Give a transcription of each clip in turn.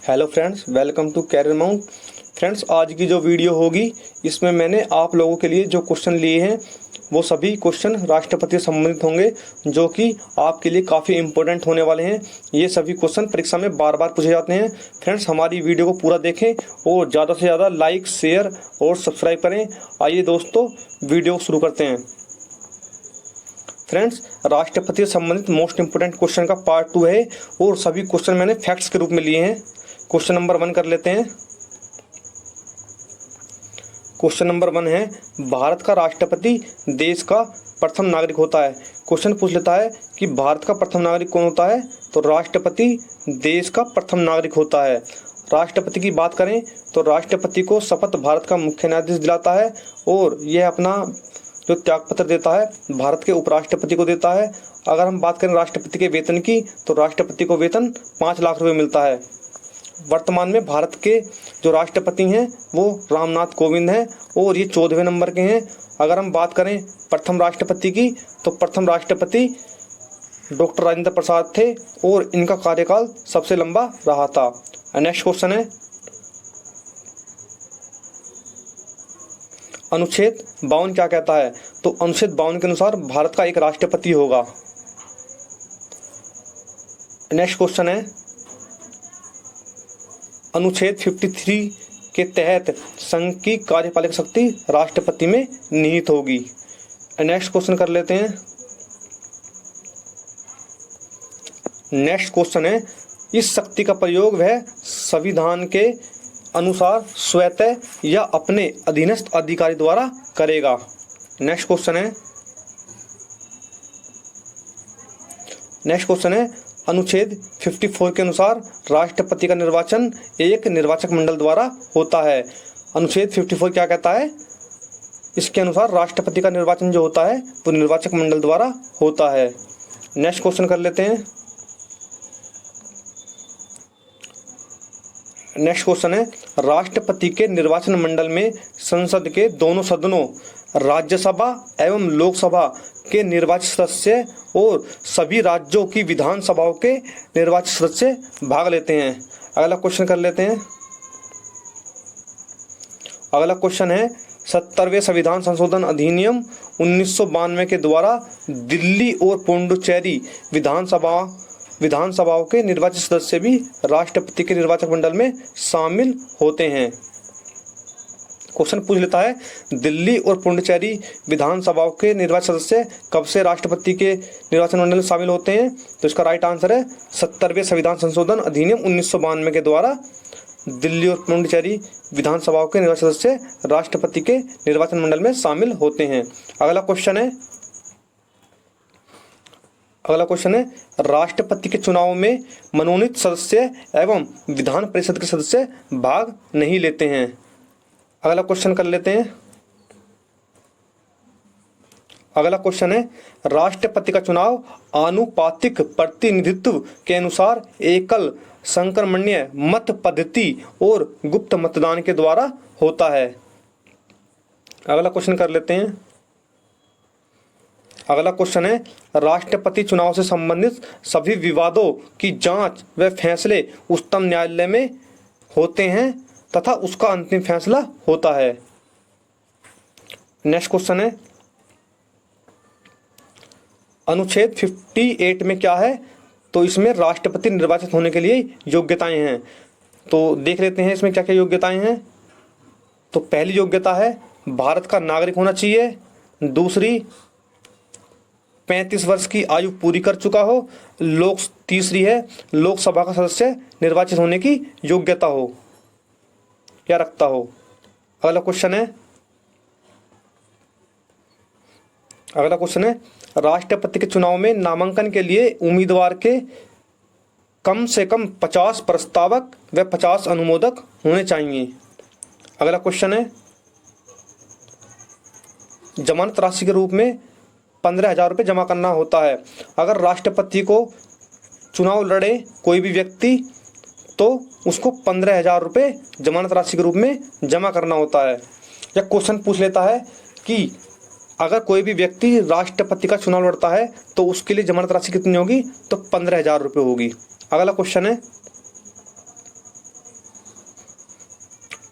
Hello friends, welcome to career mount. Friends, आज की जो वीडियो होगी इसमें मैंने आप लोगों के लिए जो क्वेश्चन लिए हैं वो सभी क्वेश्चन राष्ट्रपति से संबंधित होंगे, जो कि आपके लिए काफ़ी इंपॉर्टेंट होने वाले हैं। ये सभी क्वेश्चन परीक्षा में बार बार पूछे जाते हैं। फ्रेंड्स, हमारी वीडियो को पूरा देखें और ज़्यादा से ज़्यादा लाइक, शेयर और सब्सक्राइब करें। आइए दोस्तों, वीडियो शुरू करते हैं। फ्रेंड्स, राष्ट्रपति से संबंधित मोस्ट इंपोर्टेंट क्वेश्चन का पार्ट 2 है और सभी क्वेश्चन मैंने फैक्ट्स के रूप में लिए हैं। क्वेश्चन नंबर 1 कर लेते हैं। क्वेश्चन नंबर 1 है, भारत का राष्ट्रपति देश का प्रथम नागरिक होता है। क्वेश्चन पूछ लेता है कि भारत का प्रथम नागरिक कौन होता है, तो राष्ट्रपति देश का प्रथम नागरिक होता है। राष्ट्रपति की बात करें तो राष्ट्रपति को शपथ भारत का मुख्य न्यायाधीश दिलाता है और यह अपना जो त्यागपत्र देता है भारत के उपराष्ट्रपति को देता है। अगर हम बात करें राष्ट्रपति के वेतन की, तो राष्ट्रपति को वेतन 5 लाख रुपए मिलता है। वर्तमान में भारत के जो राष्ट्रपति हैं वो रामनाथ कोविंद हैं और ये 14वें नंबर के हैं। अगर हम बात करें प्रथम राष्ट्रपति की, तो प्रथम राष्ट्रपति डॉक्टर राजेंद्र प्रसाद थे और इनका कार्यकाल सबसे लंबा रहा था। नेक्स्ट क्वेश्चन है, अनुच्छेद 52 क्या कहता है, तो अनुच्छेद 52 के अनुसार भारत का एक राष्ट्रपति होगा। नेक्स्ट क्वेश्चन है, अनुच्छेद 53 के तहत संघ की कार्यपालक शक्ति राष्ट्रपति में निहित होगी। नेक्स्ट क्वेश्चन कर लेते हैं। नेक्स्ट क्वेश्चन है, इस शक्ति का प्रयोग वह संविधान के अनुसार स्वतः या अपने अधीनस्थ अधिकारी द्वारा करेगा। नेक्स्ट क्वेश्चन है, अनुच्छेद 54 के अनुसार राष्ट्रपति का निर्वाचन एक निर्वाचक मंडल द्वारा होता है। अनुच्छेद 54 क्या कहता है, इसके अनुसार राष्ट्रपति का निर्वाचन जो होता है वो निर्वाचक मंडल द्वारा होता है। नेक्स्ट क्वेश्चन कर लेते हैं। नेक्स्ट क्वेश्चन है, राष्ट्रपति के निर्वाचन मंडल में संसद के दोनों सदनों राज्यसभा एवं लोकसभा के निर्वाचित सदस्य और सभी राज्यों की विधानसभाओं के निर्वाचित सदस्य भाग लेते हैं। अगला क्वेश्चन कर लेते हैं। अगला क्वेश्चन है, 70वें संविधान संशोधन अधिनियम 1992 के द्वारा दिल्ली और पुडुचेरी विधानसभाओं के निर्वाचित सदस्य भी राष्ट्रपति के निर्वाचक मंडल में शामिल होते हैं। क्वेश्चन पूछ लेता है, दिल्ली और पुडुचेरी विधानसभाओं के निर्वाचित सदस्य कब से राष्ट्रपति के निर्वाचन मंडल में शामिल होते हैं, तो इसका राइट आंसर है 70वें संविधान संशोधन अधिनियम 1992 के द्वारा दिल्ली और पुडुचेरी विधानसभाओं के निर्वाचित सदस्य राष्ट्रपति के निर्वाचन मंडल में शामिल होते हैं। अगला क्वेश्चन है, राष्ट्रपति के चुनाव में मनोनीत सदस्य एवं विधान परिषद के सदस्य भाग नहीं लेते हैं। अगला क्वेश्चन कर लेते हैं। अगला क्वेश्चन है, राष्ट्रपति का चुनाव आनुपातिक प्रतिनिधित्व के अनुसार एकल संक्रमणीय मत पद्धति और गुप्त मतदान के द्वारा होता है। अगला क्वेश्चन कर लेते हैं। अगला क्वेश्चन है, राष्ट्रपति चुनाव से संबंधित सभी विवादों की जांच व फैसले उच्चतम न्यायालय में होते हैं तथा उसका अंतिम फैसला होता है। नेक्स्ट क्वेश्चन है, अनुच्छेद 58 में क्या है, तो इसमें राष्ट्रपति निर्वाचित होने के लिए योग्यताएं हैं। तो देख लेते हैं इसमें क्या क्या योग्यताएं हैं। तो पहली योग्यता है भारत का नागरिक होना चाहिए। दूसरी, 35 वर्ष की आयु पूरी कर चुका हो। तीसरी है लोकसभा का सदस्य निर्वाचित होने की योग्यता हो या रखता हो। अगला क्वेश्चन है, राष्ट्रपति के चुनाव में नामांकन के लिए उम्मीदवार के कम से कम 50 प्रस्तावक व 50 अनुमोदक होने चाहिए। अगला क्वेश्चन है, जमानत राशि के रूप में 15,000 रुपये जमा करना होता है। अगर राष्ट्रपति को चुनाव लड़े कोई भी व्यक्ति तो उसको 15,000 रुपये जमानत राशि के रूप में जमा करना होता है। या क्वेश्चन पूछ लेता है कि अगर कोई भी व्यक्ति राष्ट्रपति का चुनाव लड़ता है तो उसके लिए जमानत राशि कितनी होगी, तो 15,000 रुपये होगी। अगला क्वेश्चन है,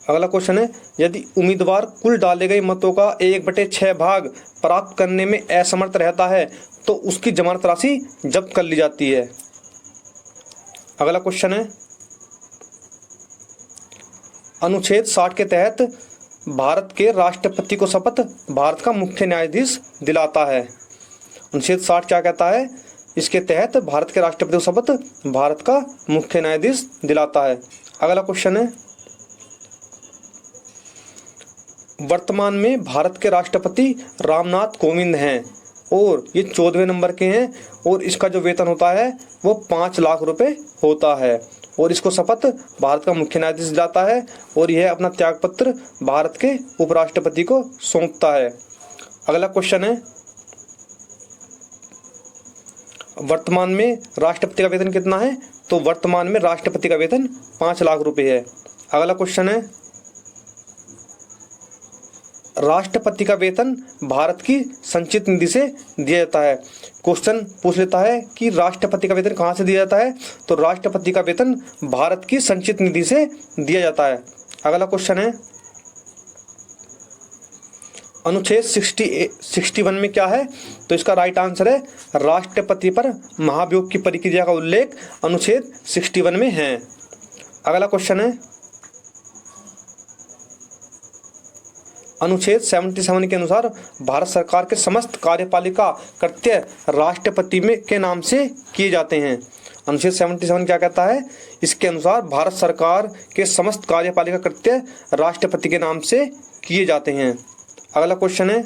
अगला क्वेश्चन है, यदि उम्मीदवार कुल डाले गए मतों का 1/6 भाग प्राप्त करने में असमर्थ रहता है तो उसकी जमानत राशि जब्त कर ली जाती है। अगला क्वेश्चन है, अनुच्छेद 60 के तहत भारत के राष्ट्रपति को शपथ भारत का मुख्य न्यायाधीश दिलाता है। अनुच्छेद 60 क्या कहता है? इसके तहत भारत के राष्ट्रपति को शपथ भारत का मुख्य न्यायाधीश दिलाता है। अगला क्वेश्चन है, वर्तमान में भारत के राष्ट्रपति रामनाथ कोविंद हैं और ये 14वें नंबर के हैं और इसका जो वेतन होता है वो 5 लाख रुपए होता है और इसको शपथ भारत का मुख्य न्यायाधीश दिलाता है और यह अपना त्यागपत्र भारत के उपराष्ट्रपति को सौंपता है। अगला क्वेश्चन है, वर्तमान में राष्ट्रपति का वेतन कितना है? तो वर्तमान में राष्ट्रपति का वेतन 5 लाख रुपए है। अगला क्वेश्चन है, राष्ट्रपति का वेतन भारत की संचित निधि से दिया जाता है। क्वेश्चन पूछ लेता है कि राष्ट्रपति का वेतन कहाँ से दिया जाता है? तो राष्ट्रपति का वेतन भारत की संचित निधि से दिया जाता है। अगला क्वेश्चन है, अनुच्छेद 61 में क्या है? तो इसका राइट आंसर है राष्ट्रपति पर महाभियोग की प्रक्रिया का उल्लेख अनुच्छेद 61 में है। अगला क्वेश्चन है, अनुच्छेद 77 के अनुसार भारत सरकार के समस्त कार्यपालिका कृत्य राष्ट्रपति में के नाम से किए जाते हैं। अनुच्छेद 77 क्या कहता है? इसके अनुसार भारत सरकार के समस्त कार्यपालिका कृत्य राष्ट्रपति के नाम से किए जाते हैं। अगला क्वेश्चन है,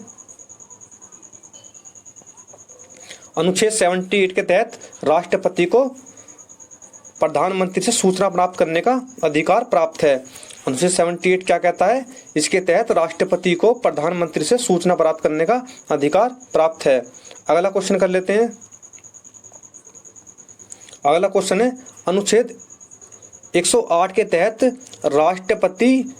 अनुच्छेद 78 के तहत राष्ट्रपति को प्रधानमंत्री से सूचना प्राप्त करने का अधिकार प्राप्त है। अनुच्छेद 78 क्या कहता है? इसके तहत राष्ट्रपति को प्रधानमंत्री से सूचना प्राप्त करने का अधिकार प्राप्त है। अगला क्वेश्चन कर लेते हैं। अगला क्वेश्चन है, अनुच्छेद 108 के तहत राष्ट्रपति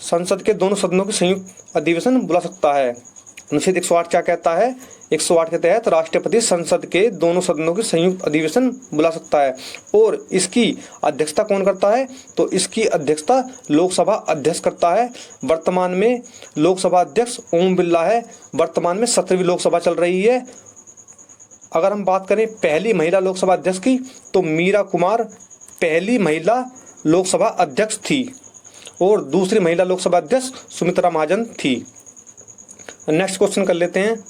संसद के दोनों सदनों की संयुक्त अधिवेशन बुला सकता है। अनुच्छेद 108 क्या कहता है? 108 के तहत राष्ट्रपति संसद के दोनों सदनों की संयुक्त अधिवेशन बुला सकता है और इसकी अध्यक्षता कौन करता है? तो इसकी अध्यक्षता लोकसभा अध्यक्ष करता है। वर्तमान में लोकसभा अध्यक्ष ओम बिरला है। वर्तमान में 17वीं लोकसभा चल रही है। अगर हम बात करें पहली महिला लोकसभा अध्यक्ष की, तो मीरा कुमार पहली महिला लोकसभा अध्यक्ष थी और दूसरी महिला लोकसभा अध्यक्ष सुमित्रा महाजन थी। नेक्स्ट क्वेश्चन कर लेते हैं।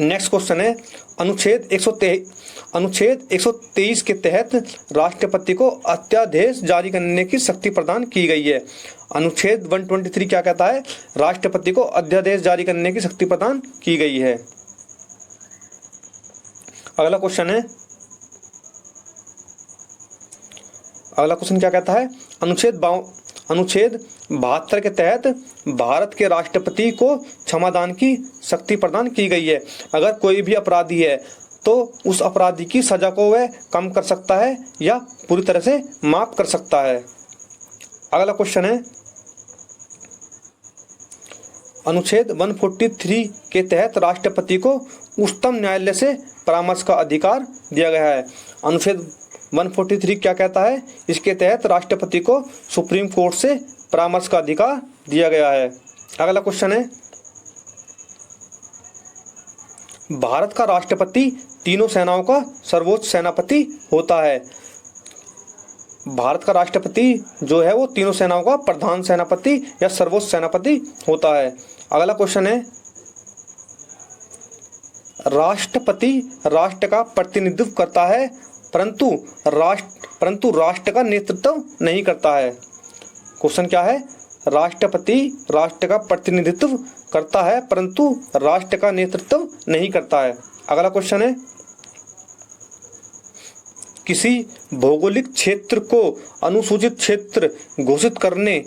नेक्स्ट क्वेश्चन है, अनुच्छेद 123 के तहत राष्ट्रपति को अध्यादेश जारी करने की शक्ति प्रदान की गई है। अनुच्छेद 123 क्या कहता है? राष्ट्रपति को अध्यादेश जारी करने की शक्ति प्रदान की गई है। अगला क्वेश्चन है, अगला क्वेश्चन क्या कहता है? अनुच्छेद 72 के तहत भारत के राष्ट्रपति को क्षमादान की शक्ति प्रदान की गई है। अगर कोई भी अपराधी है तो उस अपराधी की सजा को वह कम कर सकता है या पूरी तरह से माफ कर सकता है। अगला क्वेश्चन है, अनुच्छेद 143 के तहत राष्ट्रपति को उच्चतम न्यायालय से परामर्श का अधिकार दिया गया है। अनुच्छेद 143 क्या कहता है? इसके तहत राष्ट्रपति को सुप्रीम कोर्ट से परामर्श का अधिकार दिया गया है। अगला क्वेश्चन है, भारत का राष्ट्रपति तीनों सेनाओं का सर्वोच्च सेनापति होता है। भारत का राष्ट्रपति जो है वो तीनों सेनाओं का प्रधान सेनापति या सर्वोच्च सेनापति होता है। अगला क्वेश्चन है, राष्ट्रपति राष्ट्र का प्रतिनिधित्व करता है परंतु राष्ट्र का नेतृत्व नहीं करता है। क्वेश्चन क्या है? राष्ट्रपति राष्ट्र का प्रतिनिधित्व करता है परंतु राष्ट्र का नेतृत्व नहीं करता है। अगला क्वेश्चन है, किसी भौगोलिक क्षेत्र को अनुसूचित क्षेत्र घोषित करने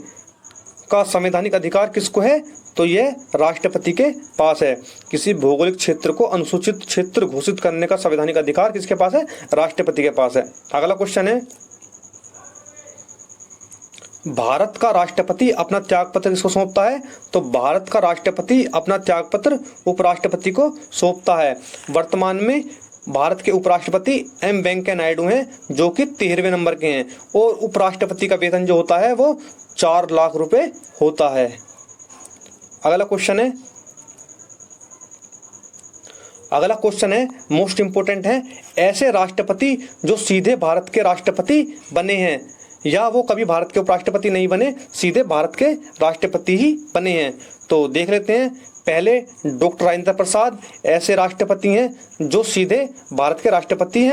का संवैधानिक अधिकार किसको है? तो यह राष्ट्रपति के पास है। किसी भौगोलिक क्षेत्र को अनुसूचित क्षेत्र घोषित करने का संवैधानिक अधिकार किसके पास है? राष्ट्रपति के पास है। अगला क्वेश्चन है, भारत का राष्ट्रपति अपना त्यागपत्र किसको सौंपता है? तो भारत का राष्ट्रपति अपना त्यागपत्र उपराष्ट्रपति को सौंपता है। वर्तमान में भारत के उपराष्ट्रपति एम वेंकैया नायडू हैं, जो कि 13वें नंबर के हैं, और उपराष्ट्रपति का वेतन जो होता है वो 4 लाख रुपए होता है। अगला क्वेश्चन है मोस्ट इंपोर्टेंट है, ऐसे राष्ट्रपति जो सीधे भारत के राष्ट्रपति बने हैं, या वो कभी भारत के उपराष्ट्रपति नहीं बने, सीधे भारत के राष्ट्रपति ही बने हैं। तो देख लेते हैं। पहले डॉक्टर राजेंद्र प्रसाद ऐसे राष्ट्रपति हैं जो सीधे भारत के राष्ट्रपति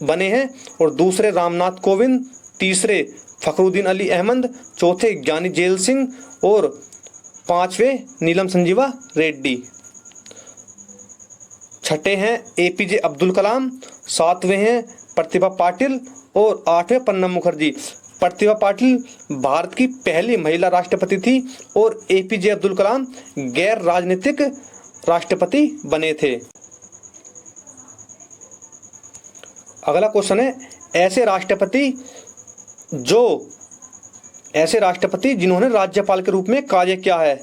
बने हैं, और दूसरे रामनाथ कोविंद, तीसरे फखरुद्दीन अली अहमद, चौथे ज्ञानी जेल सिंह, और पांचवें नीलम संजीवा रेड्डी। छठे हैं एपीजे अब्दुल कलाम, सातवें हैं प्रतिभा पाटिल, और आठवें प्रणब मुखर्जी। प्रतिभा पाटिल भारत की पहली महिला राष्ट्रपति थी, और एपीजे अब्दुल कलाम गैर राजनीतिक राष्ट्रपति बने थे। अगला क्वेश्चन है, ऐसे राष्ट्रपति जिन्होंने राज्यपाल के रूप में कार्य किया है,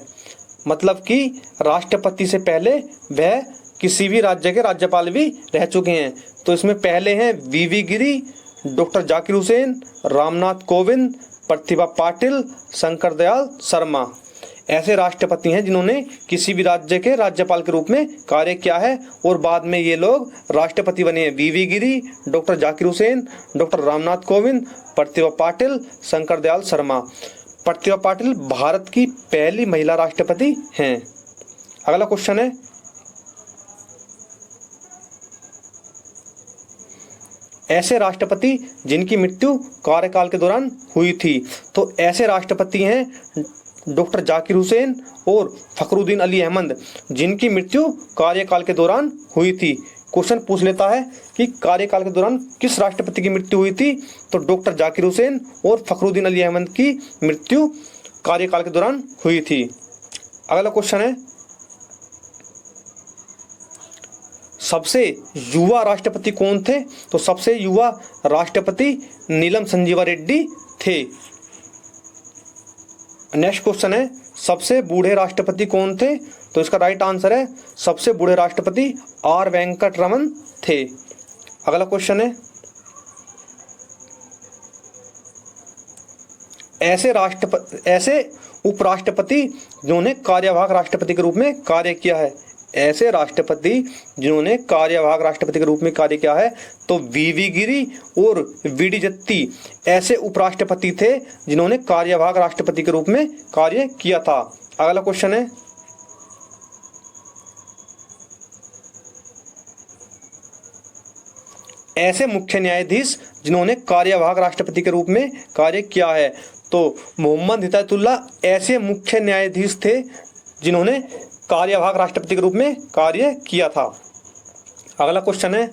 मतलब कि राष्ट्रपति से पहले वह किसी भी राज्य के राज्यपाल भी रह चुके हैं। तो इसमें पहले हैं वीवी गिरी, डॉक्टर जाकिर हुसैन, रामनाथ कोविंद, प्रतिभा पाटिल, शंकर दयाल शर्मा। ऐसे राष्ट्रपति हैं जिन्होंने किसी भी राज्य के राज्यपाल के रूप में कार्य किया है, और बाद में ये लोग राष्ट्रपति बने हैं। वीवी गिरी, डॉक्टर जाकिर हुसैन, डॉक्टर रामनाथ कोविंद, प्रतिभा पाटिल, शंकर दयाल शर्मा। प्रतिभा पाटिल भारत की पहली महिला राष्ट्रपति हैं। अगला क्वेश्चन है, ऐसे राष्ट्रपति जिनकी मृत्यु कार्यकाल के दौरान हुई थी। तो ऐसे राष्ट्रपति हैं डॉक्टर जाकिर हुसैन और फखरुद्दीन अली अहमद, जिनकी मृत्यु कार्यकाल के दौरान हुई थी। क्वेश्चन पूछ लेता है कि कार्यकाल के दौरान किस राष्ट्रपति की मृत्यु हुई थी, तो डॉक्टर जाकिर हुसैन और फखरुद्दीन अली अहमद की मृत्यु कार्यकाल के दौरान हुई थी। अगला क्वेश्चन है, सबसे युवा राष्ट्रपति कौन थे? तो सबसे युवा राष्ट्रपति नीलम संजीवा रेड्डी थे। नेक्स्ट क्वेश्चन है, सबसे बूढ़े राष्ट्रपति कौन थे? तो इसका राइट आंसर है सबसे बूढ़े राष्ट्रपति आर वेंकट रमन थे। अगला क्वेश्चन है, ऐसे उपराष्ट्रपति जिन्होंने कार्यवाहक राष्ट्रपति के रूप में कार्य किया है। ऐसे राष्ट्रपति जिन्होंने कार्यवाहक राष्ट्रपति के रूप में कार्य किया है, तो वीवी गिरी और वीडी जत्ती ऐसे उपराष्ट्रपति थे जिन्होंने कार्यवाहक राष्ट्रपति के रूप में कार्य किया था। अगला क्वेश्चन है, ऐसे मुख्य न्यायाधीश जिन्होंने कार्यवाहक राष्ट्रपति के रूप में कार्य किया है। तो मोहम्मद हिदायतुल्लाह ऐसे मुख्य न्यायाधीश थे जिन्होंने कार्यवाहक राष्ट्रपति के रूप में कार्य किया था। अगला क्वेश्चन है,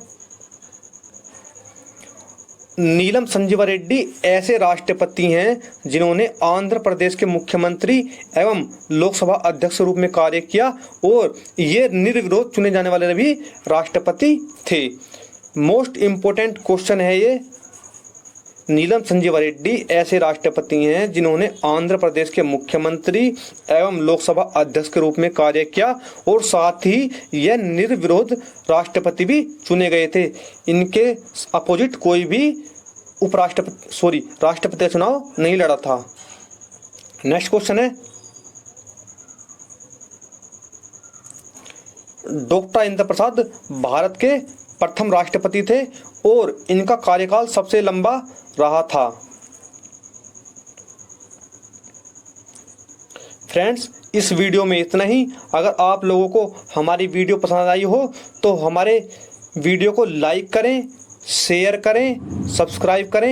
नीलम संजीवा रेड्डी ऐसे राष्ट्रपति हैं जिन्होंने आंध्र प्रदेश के मुख्यमंत्री एवं लोकसभा अध्यक्ष के रूप में कार्य किया, और ये निर्विरोध चुने जाने वाले भी राष्ट्रपति थे। मोस्ट इम्पोर्टेंट क्वेश्चन है ये, नीलम संजीवा रेड्डी ऐसे राष्ट्रपति हैं जिन्होंने आंध्र प्रदेश के मुख्यमंत्री एवं लोकसभा अध्यक्ष के रूप में कार्य किया, और साथ ही यह निर्विरोध राष्ट्रपति भी चुने गए थे। इनके अपोजिट कोई भी राष्ट्रपति का चुनाव नहीं लड़ा था। नेक्स्ट क्वेश्चन है, डॉक्टर राजेंद्र प्रसाद भारत के प्रथम राष्ट्रपति थे, और इनका कार्यकाल सबसे लंबा रहा था। फ्रेंड्स, इस वीडियो में इतना ही। अगर आप लोगों को हमारी वीडियो पसंद आई हो तो हमारे वीडियो को लाइक करें, शेयर करें, सब्सक्राइब करें।